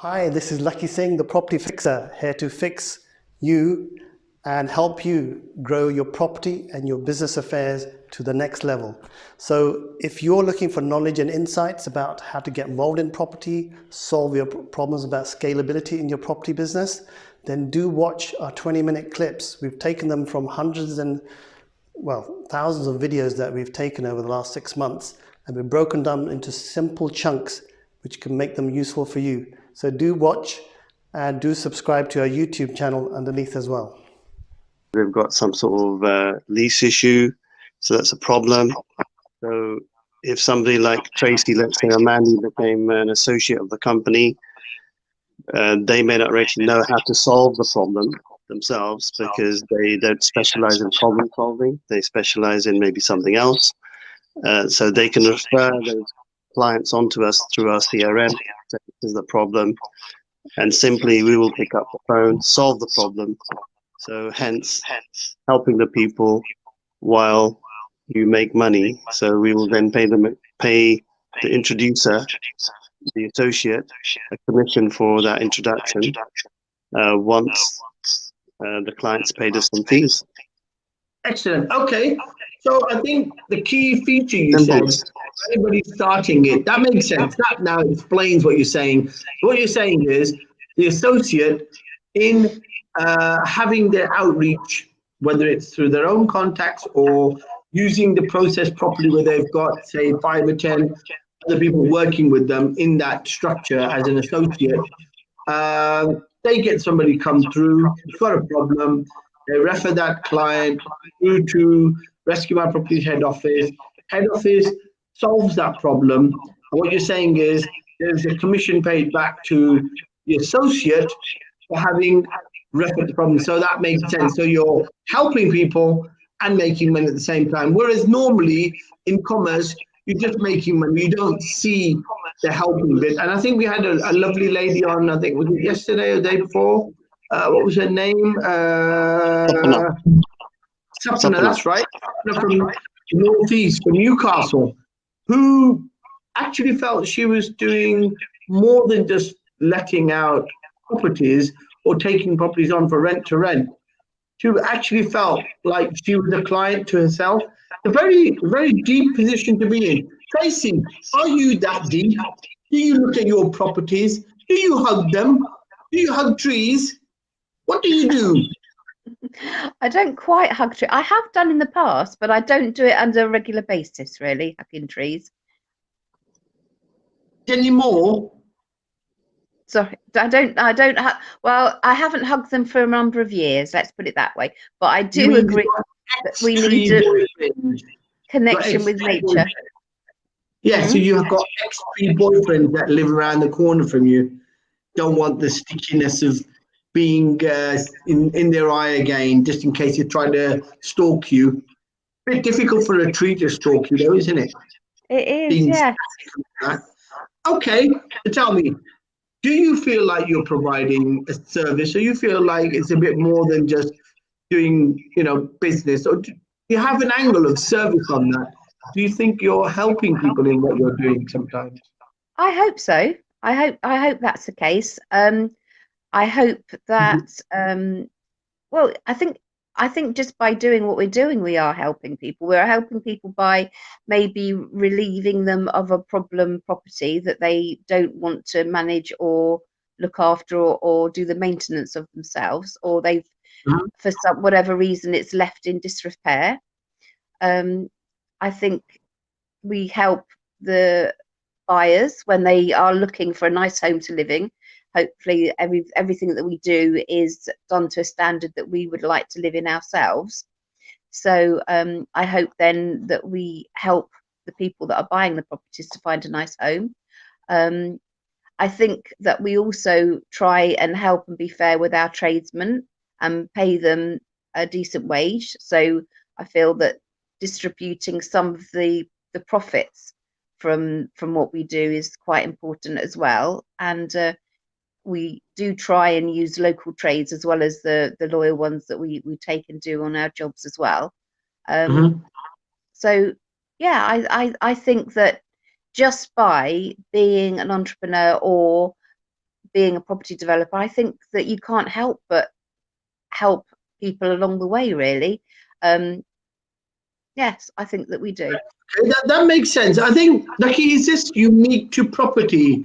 Hi, this is Lakhi Singh, the property fixer, here to fix you and help you grow your property and your business affairs to the next level. So if you're looking for knowledge and insights about how to get involved in property, solve your problems about scalability in your property business, then do watch our 20-minute clips. We've taken them from hundreds and, well, thousands of videos that we've taken over the last 6 months, and we've broken them into simple chunks which can make them useful for you. So do watch and do subscribe to our YouTube channel underneath as well. We've got some sort of lease issue, so that's a problem. So if somebody like Tracy, let's say a man who became an associate of the company, they may not actually know how to solve the problem themselves because they don't specialize in problem solving. They specialize in maybe something else. So they can refer those clients onto us through our CRM. So this is the problem, and simply we will pick up the phone, solve the problem. So hence helping the people while you make money. So we will then pay the introducer, the associate, a commission for that introduction once the client's paid us some fees. Excellent. Okay. So I think the key feature you said, anybody starting it, that makes sense. That now explains what you're saying. What you're saying is the associate in having their outreach, whether it's through their own contacts or using the process properly where they've got, say, 5 or 10 other people working with them in that structure as an associate, they get somebody come through, it's got a problem, they refer that client through to Rescuemyproperties head office. Head office solves that problem. And what you're saying is there's a commission paid back to the associate for having referred the problem. So that makes sense. So you're helping people and making money at the same time. Whereas normally in commerce, you're just making money. You don't see the helping bit. And I think we had a lovely lady on, I think, was it yesterday or the day before? What was her name? Sapna, that's right. From Northeast, from Newcastle, who actually felt she was doing more than just letting out properties or taking properties on for rent to rent. She actually felt like she was a client to herself. A very, very deep position to be in. Tracy, are you that deep? Do you look at your properties? Do you hug them? Do you hug trees? What do you do? I don't quite hug trees. I have done in the past, but I don't do it under a regular basis, really, hugging trees. Anymore? Sorry, well, I haven't hugged them for a number of years, let's put it that way. But I do agree that we need a connection with nature. Yeah, so you have got ex-tree boyfriends that live around the corner from you. Don't want the stickiness of being in their eye again, just in case you try to stalk you. Bit difficult for a tree to stalk you, though, isn't it? It is, yeah. Okay, tell me, do you feel like you're providing a service, or you feel like it's a bit more than just doing, business, or do you have an angle of service on that? Do you think you're helping people in what you're doing sometimes? I hope so. I hope that's the case. I hope that well, I think just by doing what we're doing, we are helping people. We're helping people by maybe relieving them of a problem property that they don't want to manage or look after or do the maintenance of themselves, or they've for whatever reason it's left in disrepair. I think we help the buyers when they are looking for a nice home to live in. Hopefully everything that we do is done to a standard that we would like to live in ourselves. So I hope then that we help the people that are buying the properties to find a nice home. I think that we also try and help and be fair with our tradesmen and pay them a decent wage. So I feel that distributing some of the profits from what we do is quite important as well. And we do try and use local trades as well as the loyal ones that we take and do on our jobs as well. So yeah, I think that just by being an entrepreneur or being a property developer, I think that you can't help but help people along the way, really. Yes, I think that we do. Okay, that makes sense. I think, Lakhi, is this unique to property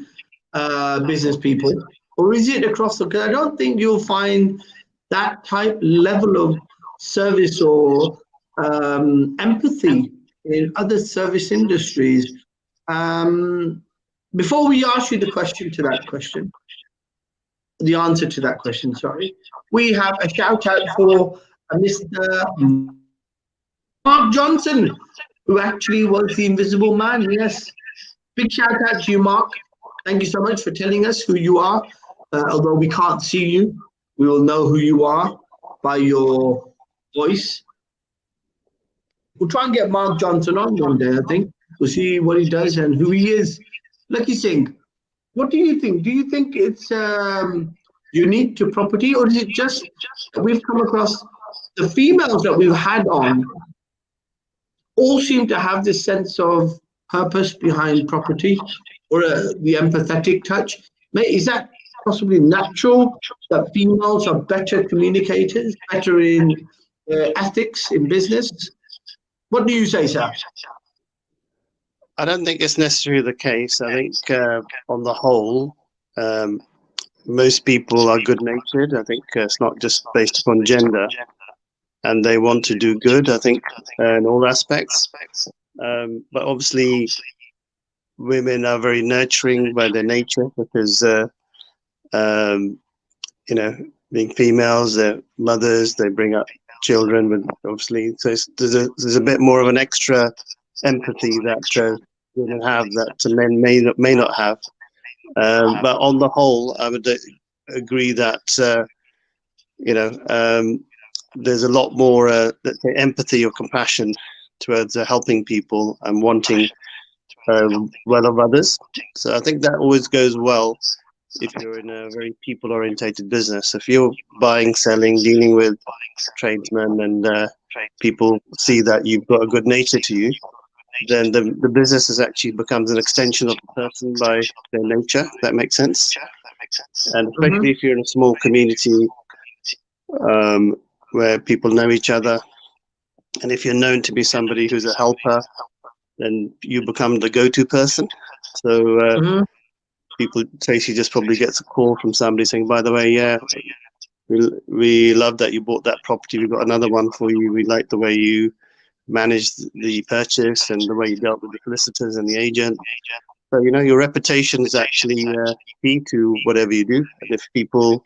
business people, or is it across the? Because I don't think you'll find that type level of service or empathy in other service industries. Before we ask you the answer to that question, sorry, we have a shout out for Mr. Mark Johnson, who actually was the invisible man. Yes, big shout out to you, Mark. Thank you so much for telling us who you are. Although we can't see you, we will know who you are by your voice. We'll try and get Mark Johnson on one day, I think. We'll see what he does and who he is. Lakhi Singh, what do you think? Do you think it's unique to property, or is it just that we've come across the females that we've had on all seem to have this sense of purpose behind property, or the empathetic touch? Is that possibly natural, that females are better communicators, better in ethics in business? What do you say, sir? I don't think it's necessarily the case. I think on the whole, most people are good-natured. I think it's not just based upon gender, and they want to do good, I think, in all aspects. But obviously, women are very nurturing by their nature because, you know, being females, they're mothers, they bring up children, with obviously, so there's a bit more of an extra empathy that women have that men may not have. But on the whole, I would agree that you know, there's a lot more let's say empathy or compassion towards helping people and wanting well of others. So I think that always goes well if you're in a very people-orientated business. If you're buying, selling, dealing with tradesmen, and people see that you've got a good nature to you, then the business is actually becomes an extension of the person by their nature. That makes sense. And especially if you're in a small community where people know each other, and if you're known to be somebody who's a helper, then you become the go-to person. So people, Tracy just probably gets a call from somebody saying, by the way, yeah, we love that you bought that property. We've got another one for you. We like the way you managed the purchase and the way you dealt with the solicitors and the agent. So, you know, your reputation is actually key to whatever you do. And if people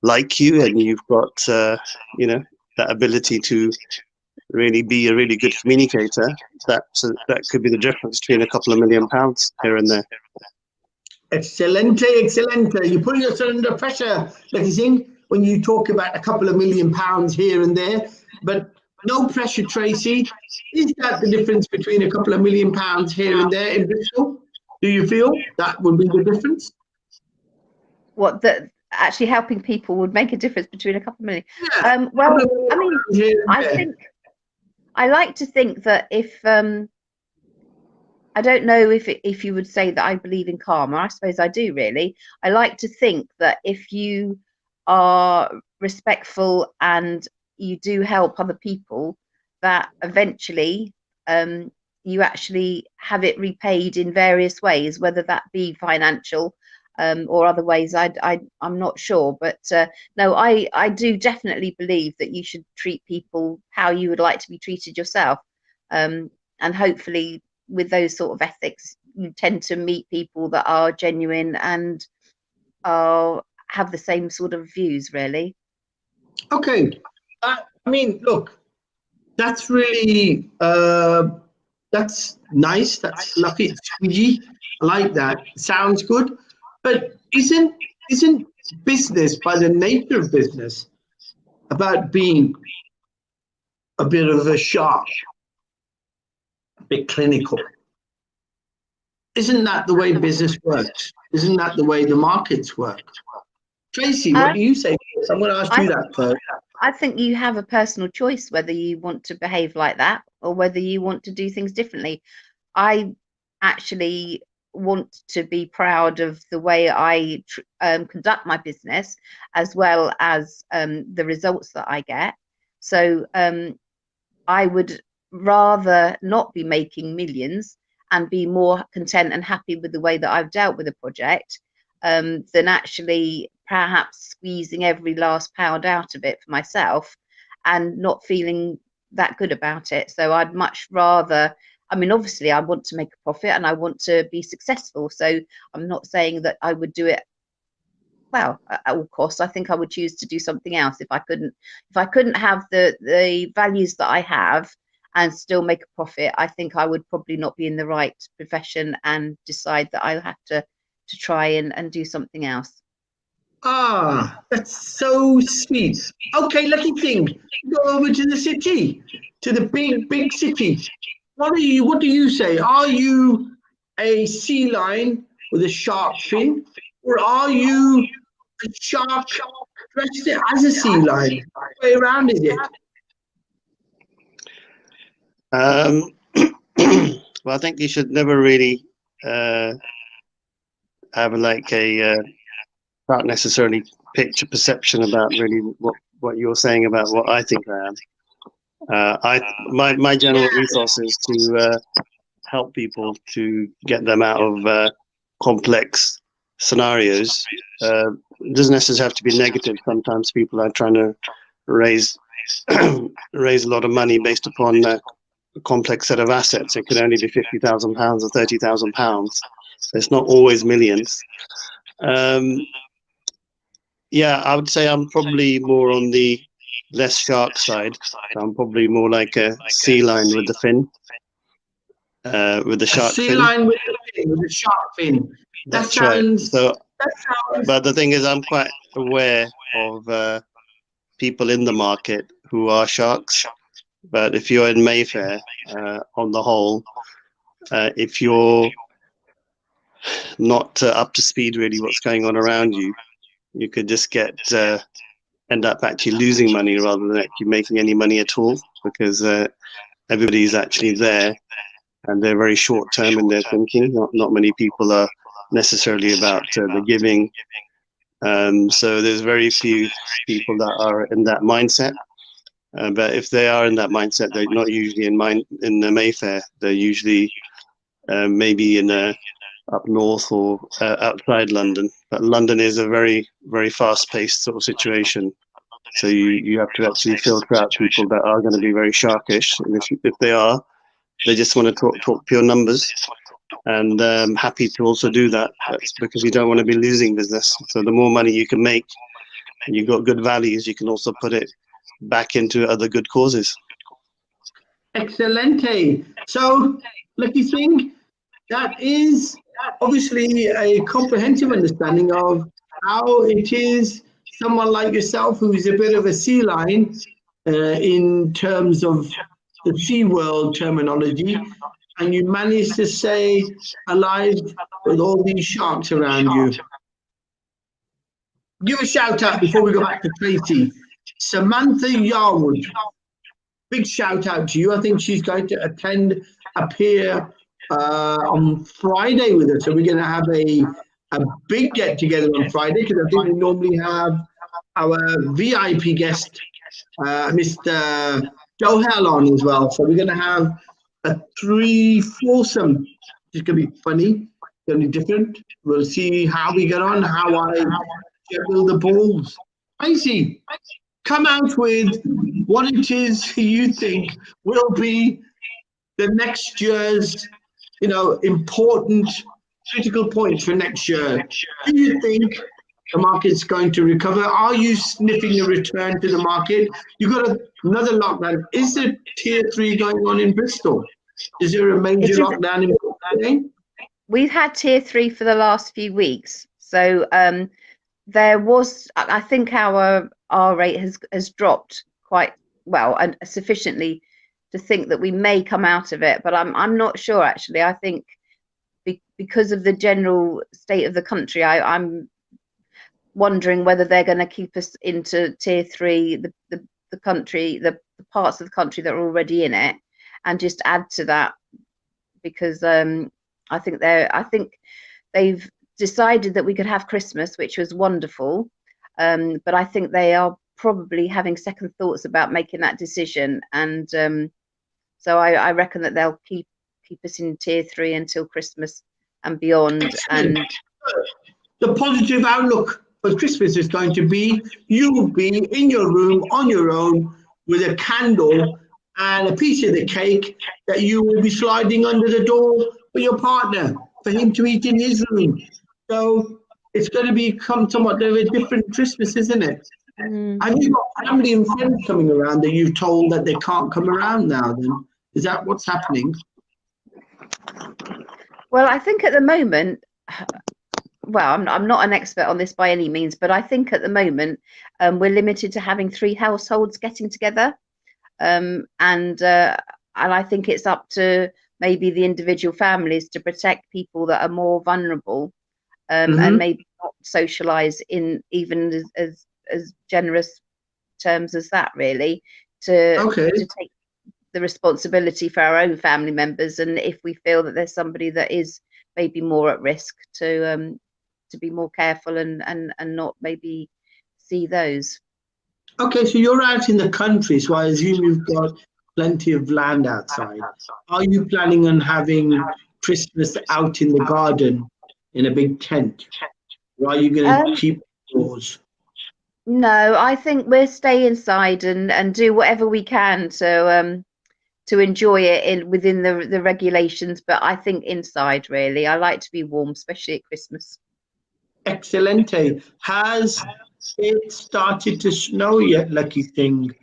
like you and you've got, you know, that ability to really be a really good communicator, that could be the difference between a couple of £1 million here and there. Excellente, excellente. You're putting us under pressure, Lakhi Singh, when you talk about a couple of £1 million here and there. But no pressure, Tracy. Is that the difference between a couple of £1 million here and there in Bristol? Do you feel that would be the difference? What, that actually helping people would make a difference between a couple of million? Yeah. Well, I mean, I like to think that if I don't know if you would say that I believe in karma. I suppose I do, really. I like to think that if you are respectful and you do help other people, that eventually you actually have it repaid in various ways, whether that be financial or other ways. I'm not sure, but no, I do definitely believe that you should treat people how you would like to be treated yourself, and hopefully with those sort of ethics you tend to meet people that are genuine and have the same sort of views, really. Okay. I mean, look, that's really that's nice. That's lucky. It's squeegee. I like that. Sounds good. But isn't business, by the nature of business, about being a bit of a shark, a bit clinical? Isn't that the way business works? Isn't that the way the markets work? Tracy, what do you say? I'm going to ask you that first. I think you have a personal choice whether you want to behave like that or whether you want to do things differently. I actually want to be proud of the way I conduct my business, as well as the results that I get. So I would rather not be making millions and be more content and happy with the way that I've dealt with a project, than actually perhaps squeezing every last pound out of it for myself and not feeling that good about it. So I'd much rather, I mean, obviously I want to make a profit and I want to be successful. So I'm not saying that I would do it, well, at all costs. I think I would choose to do something else if I couldn't have the values that I have and still make a profit. I think I would probably not be in the right profession and decide that I have to try and do something else. Ah, that's so sweet. Okay, Lakhi Singh, go over to the city, to the big city. What do you say? Are you a sea lion with a shark fin, or are you a shark dressed as a sea lion? What way around is it? Well, I think you should never really have like a not necessarily picture perception about really what you're saying about what I think I am. My general ethos is to help people to get them out of complex scenarios. It doesn't necessarily have to be negative. Sometimes people are trying to raise raise a lot of money based upon a complex set of assets. It could only be £50,000 or £30,000. It's not always millions. Yeah, I would say I'm probably more on the less shark side. I'm probably more like a sea lion with the fin, with the shark fin. A sea lion with the shark fin. That's right. So, but the thing is, I'm quite aware of people in the market who are sharks. But if you're in Mayfair, on the whole, if you're not up to speed really what's going on around you, you could just end up actually losing money rather than actually making any money at all, because everybody's actually there and they're very short term in their thinking. Not many people are necessarily about the giving. So there's very few people that are in that mindset. But if they are in that mindset, they're not usually in the Mayfair. They're usually maybe in up north or outside London. But London is a very, very fast-paced sort of situation. So you have to actually filter out people that are going to be very sharkish. And if they are, they just want to talk pure numbers. And happy to also do that. That's because you don't want to be losing business. So the more money you can make, and you've got good values, you can also put it back into other good causes. Excelente. So, Lakhi Singh, that is obviously a comprehensive understanding of how it is someone like yourself, who is a bit of a sea lion in terms of the sea world terminology, and you managed to stay alive with all these sharks around you. Give a shout out before we go back to Tracy. Samantha Yarwood, big shout out to you. I think she's going to appear on Friday with us. So we're going to have a big get together on Friday, because I think we normally have our VIP guest, Mr. Johel, on as well. So we're going to have a 3-foursome. It's going to be funny, going to be different. We'll see how we get on, how I juggle the balls. Tracy, come out with what it is you think will be the next year's, important critical points for next year. Do you think the market's going to recover? Are you sniffing a return to the market? You've got another lockdown. Is there tier 3 going on in Bristol? Is there a major lockdown in Bristol? We've had tier 3 for the last few weeks. So there was, I think our R rate has dropped quite well and sufficiently to think that we may come out of it, but I'm not sure actually. I think because of the general state of the country, I'm wondering whether they're going to keep us into tier 3, the country, the parts of the country that are already in it, and just add to that, because I think they've decided that we could have Christmas, which was wonderful. But I think they are probably having second thoughts about making that decision. And so I reckon that they'll keep us in tier 3 until Christmas and beyond. Excellent. And the positive outlook for Christmas is going to be you will be in your room on your own with a candle and a piece of the cake that you will be sliding under the door for your partner, for him to eat in his room. So it's going to become somewhat of a different Christmas, isn't it? Have you got family and friends coming around that you've told that they can't come around now then? Is that what's happening? well, I think at the moment, well, I'm not an expert on this by any means, but I think at the moment we're limited to having 3 households getting together. And I think it's up to maybe the individual families to protect people that are more vulnerable, and maybe not socialise in even as generous terms as that, really, to take the responsibility for our own family members, and if we feel that there's somebody that is maybe more at risk, to be more careful and not maybe see those. Okay, so you're out in the country, so I assume you've got plenty of land outside. Are you planning on having Christmas out in the garden in a big tent? Or are you going to keep indoors? No, I think we'll stay inside and do whatever we can to enjoy it within the regulations, but I think inside, really. I like to be warm, especially at Christmas. Excelente. Has it started to snow yet, Lakhi Singh?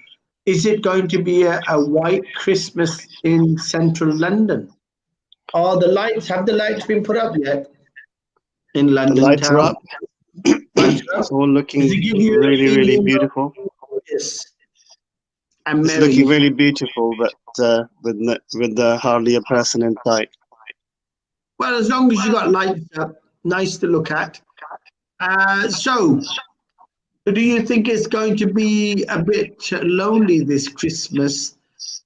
Is it going to be a white Christmas in central London? Have the lights been put up yet in London? The lights town? are up. It's all looking really, really beautiful. Yes. It's looking really beautiful, but with hardly a person in sight. Well, as long as you got lights up, nice to look at. So do you think it's going to be a bit lonely this Christmas?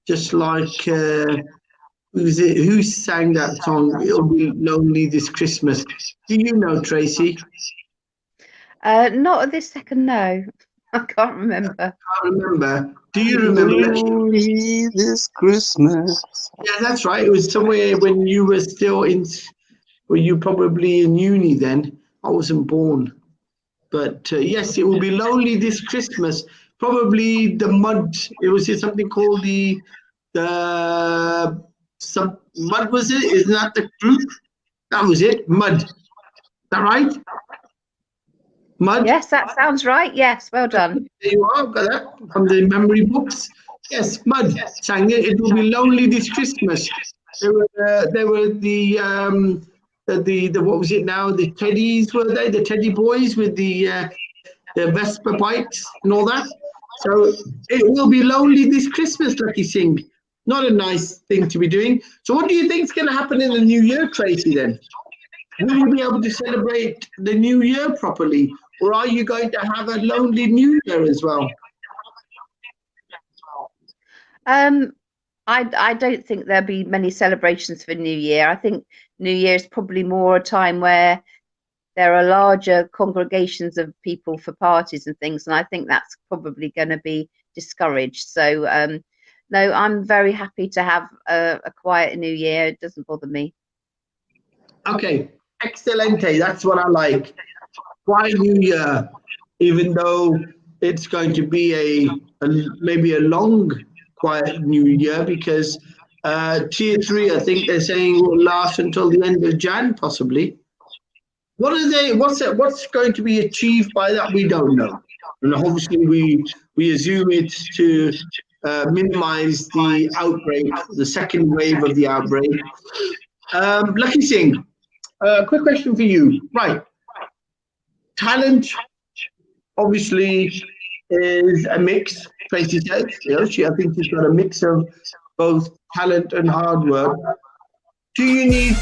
Just like who sang that song? It'll be lonely this Christmas. Do you know, Tracy? Not at this second, no. I can't remember. Can't remember. Do you remember? Lonely this Christmas. Yeah, that's right. It was somewhere when you were still were you probably in uni then? I wasn't born. But yes, it will be lonely this Christmas. Probably the mud. It was something called mud, was it? Isn't that the group? That was it. Mud. Is that right? Mud? Yes, that sounds right. Yes, well done. There you are, got that from the memory books. Yes, Mud sang it. It will be lonely this Christmas. There were the what was it now? The teddies, were they? The teddy boys with the Vespa bikes and all that. So it will be lonely this Christmas, Lakhi Singh. Not a nice thing to be doing. So what do you think is going to happen in the new year, Tracy, then? Will you be able to celebrate the new year properly? Or are you going to have a lonely new year as well? I don't think there'll be many celebrations for New Year. I think New Year is probably more a time where there are larger congregations of people for parties and things, and I think that's probably going to be discouraged. So no, I'm very happy to have a quiet New Year. It doesn't bother me. Okay, excelente. That's what I like. Quiet New Year, even though it's going to be maybe a long quiet New Year, because tier 3, I think they're saying, will last until the end of Jan, possibly. What's going to be achieved by that? We don't know, and obviously we assume it's to minimize the outbreak, the second wave of the outbreak. Lakhi Singh, quick question for you. Right, talent obviously is a mix. Tracy says, I think she's got a mix of both talent and hard work. Do you need